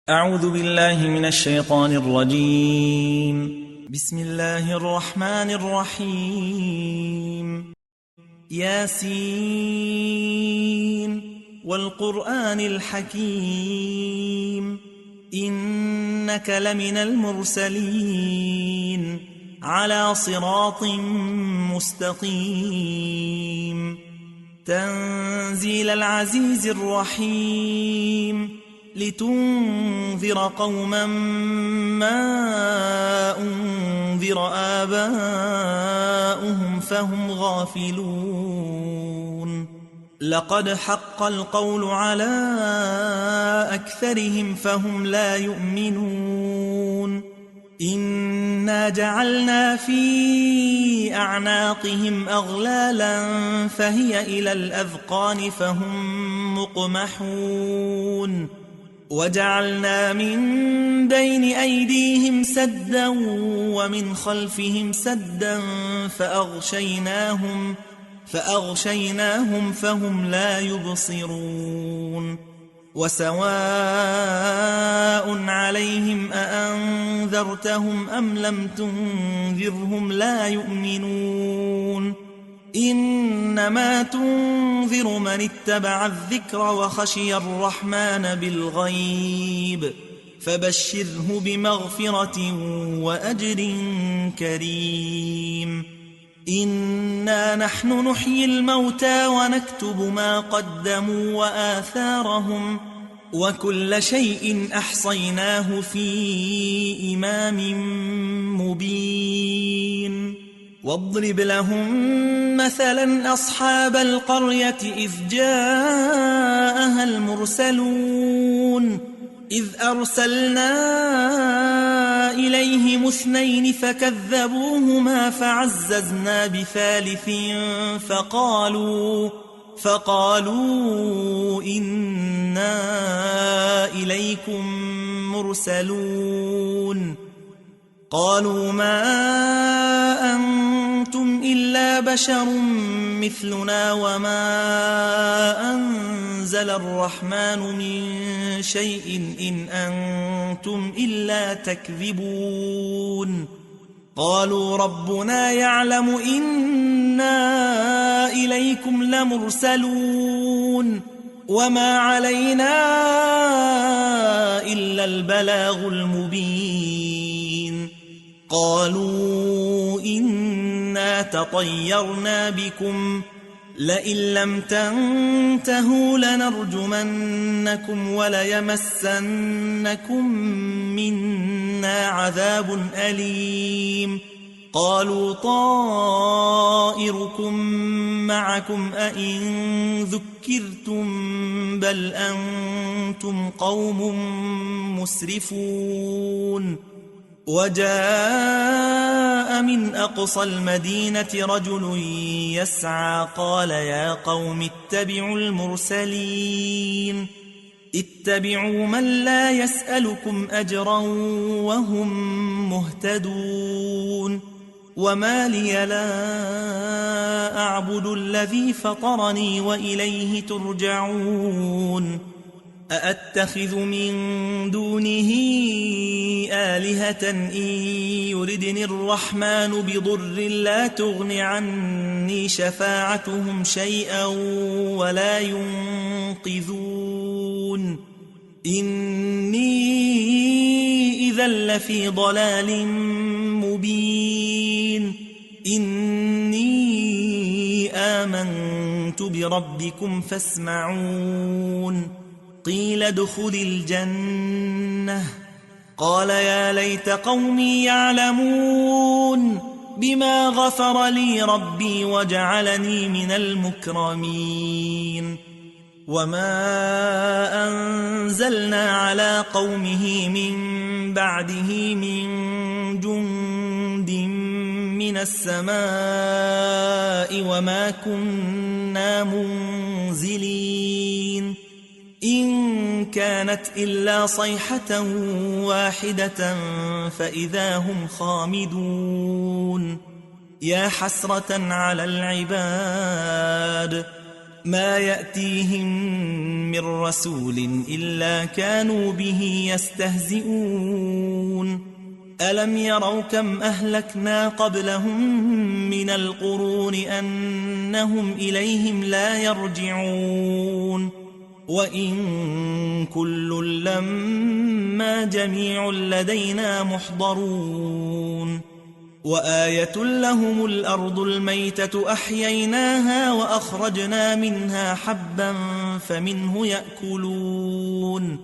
أعوذ بالله من الشيطان الرجيم. بسم الله الرحمن الرحيم. ياسين والقرآن الحكيم إنك لمن المرسلين على صراط مستقيم تنزيل العزيز الرحيم لتنذر قوما ما أنذر آباؤهم فهم غافلون لقد حق القول على أكثرهم فهم لا يؤمنون إنا جعلنا في أعناقهم أغلالا فهي إلى الأذقان فهم مقمحون وجعلنا من بين أيديهم سدا ومن خلفهم سدا فأغشيناهم فهم لا يبصرون وسواء عليهم أأنذرتهم أم لم تنذرهم لا يؤمنون إنما تنذر من اتبع الذكر وخشي الرحمن بالغيب فبشره بمغفرة وأجر كريم إنا نحن نحيي الموتى ونكتب ما قدموا وآثارهم وكل شيء أحصيناه في إمام مبين واضرب لهم مثلا أصحاب القرية إذ جاءها المرسلون إذ أرسلنا إليهم اثنين فكذبوهما فعززنا بثالث فقالوا إنا إليكم مرسلون قالوا ما أنتم إلا بشر مثلنا وما أنزل الرحمن من شيء إن أنتم إلا تكذبون قالوا ربنا يعلم إنا إليكم لمرسلون وما علينا إلا البلاغ المبين قالوا إنا تطيرنا بكم لئن لم تنتهوا لنرجمنكم وليمسنكم منا عذاب أليم قالوا طائركم معكم أئن ذكرتم بل أنتم قوم مسرفون وجاء من أقصى المدينة رجل يسعى قال يا قوم اتبعوا المرسلين اتبعوا من لا يسألكم أجرا وهم مهتدون وما لي لا أعبد الذي فطرني وإليه ترجعون أأتخذ من دونه آلهة إن يردني الرحمن بضر لا تغن عني شفاعتهم شيئا ولا ينقذون إني إذا لفي ضلال مبين إني آمنت بربكم فاسمعون قيل ادخل الجنة قال يا ليت قومي يعلمون بما غفر لي ربي وجعلني من المكرمين وما أنزلنا على قومه من بعده من جند من السماء وما كنا منزلين إن كانت إلا صيحة واحدة فإذا هم خامدون يا حسرة على العباد ما يأتيهم من رسول إلا كانوا به يستهزئون ألم يروا كم أهلكنا قبلهم من القرون أنهم إليهم لا يرجعون وإن كل لما جميع لدينا محضرون وآية لهم الأرض الميتة أحييناها وأخرجنا منها حبا فمنه يأكلون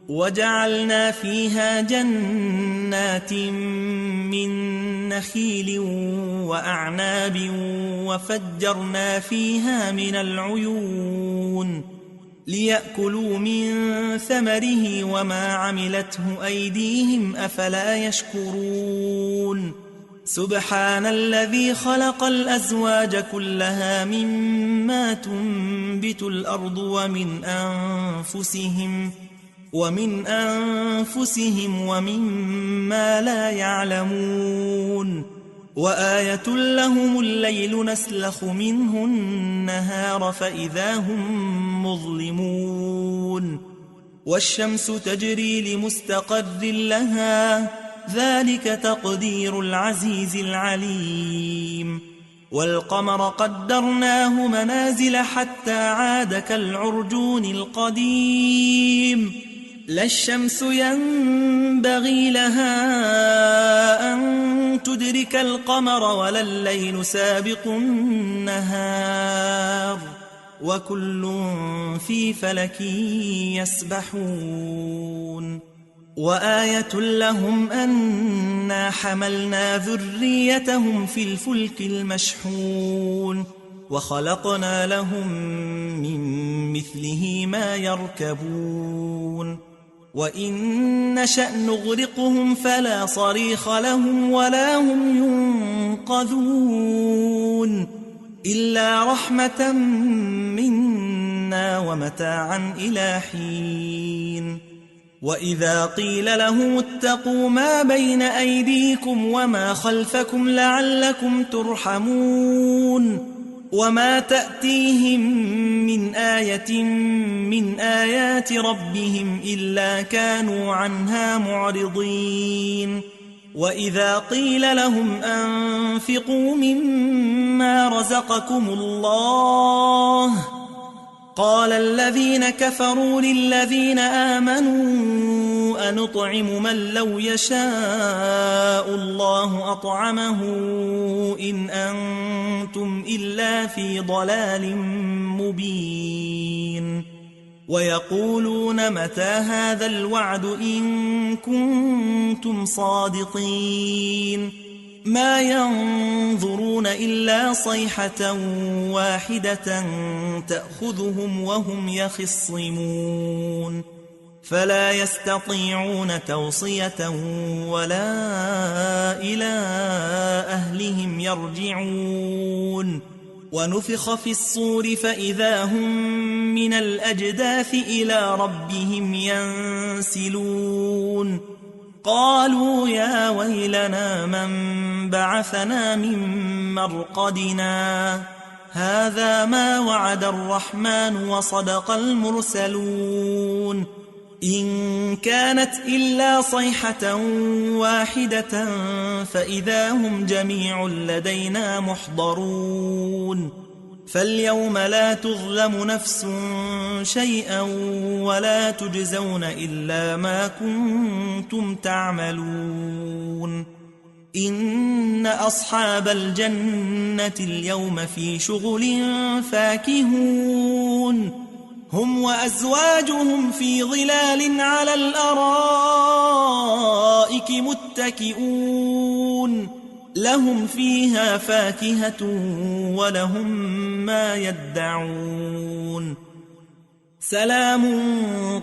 وجعلنا فيها جنات من نخيل وأعناب وفجرنا فيها من العيون ليأكلوا من ثمره وما عملته أيديهم أفلا يشكرون سبحان الذي خلق الأزواج كلها مما تنبت الأرض ومن أنفسهم ومما لا يعلمون وآية لهم الليل نسلخ منه النهار فإذا هم مظلمون والشمس تجري لمستقر لها ذلك تقدير العزيز العليم والقمر قدرناه منازل حتى عاد كالعرجون القديم لا الشمس ينبغي لها أن تدرك القمر ولا الليل سابق النهار وكل في فلك يسبحون وآية لهم أنا حملنا ذريتهم في الفلك المشحون وخلقنا لهم من مثله ما يركبون وإن نشأ نغرقهم فلا صريخ لهم ولا هم ينقذون إلا رحمة منا ومتاعا إلى حين وإذا قيل لهم اتقوا ما بين أيديكم وما خلفكم لعلكم ترحمون وما تأتيهم من آية من آيات ربهم إلا كانوا عنها معرضين وإذا قيل لهم أنفقوا مما رزقكم الله قال الذين كفروا للذين آمنوا أنطعم من لو يشاء الله أطعمه إن أنتم إلا في ضلال مبين ويقولون متى هذا الوعد إن كنتم صادقين ما ينظرون إلا صيحة واحدة تأخذهم وهم يخصمون فلا يستطيعون توصية ولا إلى أهلهم يرجعون ونفخ في الصور فإذا هم من الأجداث إلى ربهم ينسلون قالوا يا ويلنا من بعثنا من مرقدنا هذا ما وعد الرحمن وصدق المرسلون إن كانت إلا صيحة واحدة فإذا هم جميع لدينا محضرون فاليوم لا تظلم نفس شيئا ولا تجزون إلا ما كنتم تعملون إن أصحاب الجنة اليوم في شغل فاكهون هم وأزواجهم في ظلال على الأرائك متكئون لهم فيها فاكهة ولهم ما يدعون سلام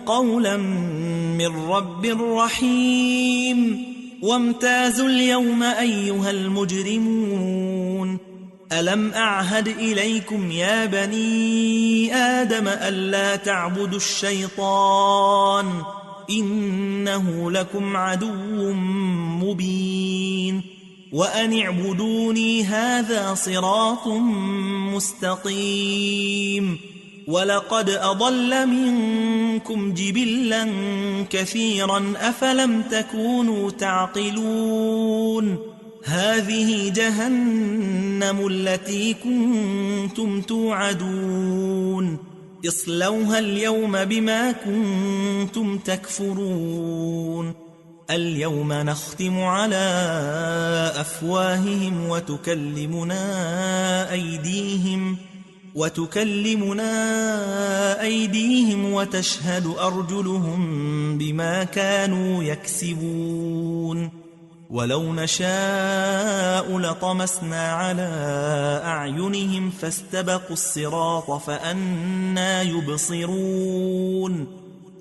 قولا من رب رحيم وامتازوا اليوم أيها المجرمون ألم أعهد إليكم يا بني آدم ألا تعبدوا الشيطان إنه لكم عدو مبين وأن اعبدوني هذا صراط مستقيم ولقد أضل منكم جبلا كثيرا أفلم تكونوا تعقلون هذه جهنم التي كنتم توعدون اصلوها اليوم بما كنتم تكفرون اليوم نختم على أفواههم وتكلمنا أيديهم وتشهد أرجلهم بما كانوا يكسبون ولو نشاء لطمسنا على أعينهم فاستبقوا الصراط فأنى يبصرون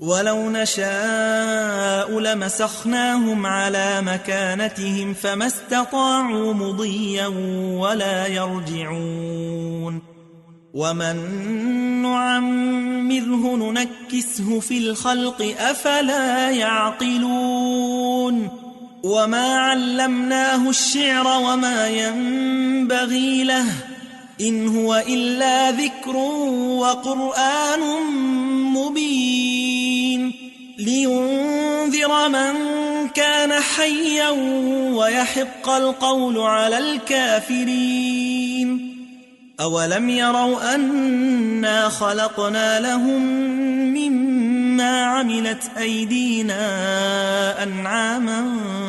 ولو نشاء لمسخناهم على مكانتهم فما استطاعوا مضيا ولا يرجعون ومن نعمره ننكسه في الخلق أفلا يعقلون وما علمناه الشعر وما ينبغي له إن هو إلا ذكر وقرآن مبين لينذر من كان حيا ويحق القول على الكافرين أولم يروا أنا خلقنا لهم مما عملت أيدينا أنعاما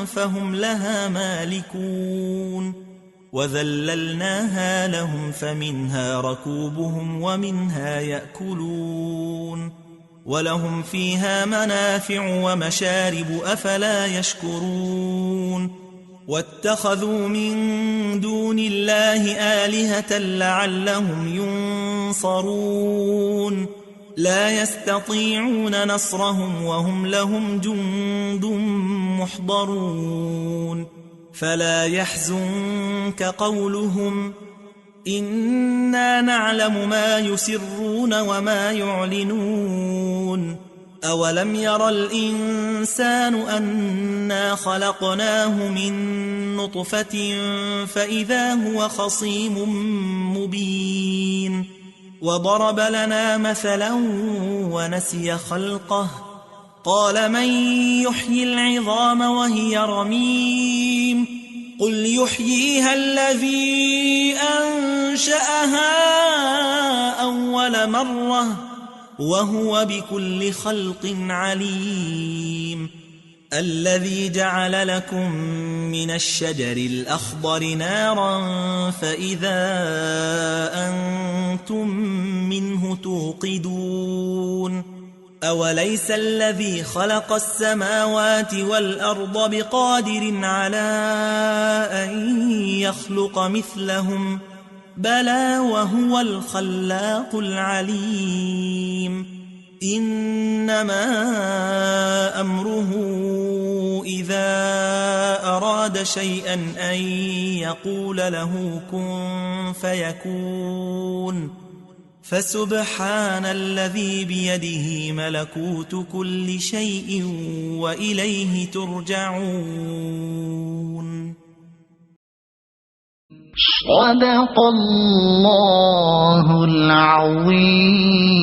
فهم لها مالكون وذللناها لهم فمنها ركوبهم ومنها يأكلون ولهم فيها منافع ومشارب أفلا يشكرون واتخذوا من دون الله آلهة لعلهم ينصرون لا يستطيعون نصرهم وهم لهم جند محضرون فلا يحزنك قولهم إنا نعلم ما يسرون وما يعلنون أولم ير الإنسان أنا خلقناه من نطفة فإذا هو خصيم مبين وضرب لنا مثلا ونسي خلقه قال من يحيي العظام وهي رميم قل يحييها الذي أنشأها أول مرة وهو بكل خلق عليم الذي جعل لكم من الشجر الأخضر نارا فإذا أنتم منه توقدون أوليس الذي خلق السماوات والأرض بقادر على أن يخلق مثلهم بلى وهو الخلاق العليم إنما أمره إذا أراد شيئا أن يقول له كن فيكون فسبحان الذي بيده ملكوت كل شيء وإليه ترجعون. صدق الله العظيم.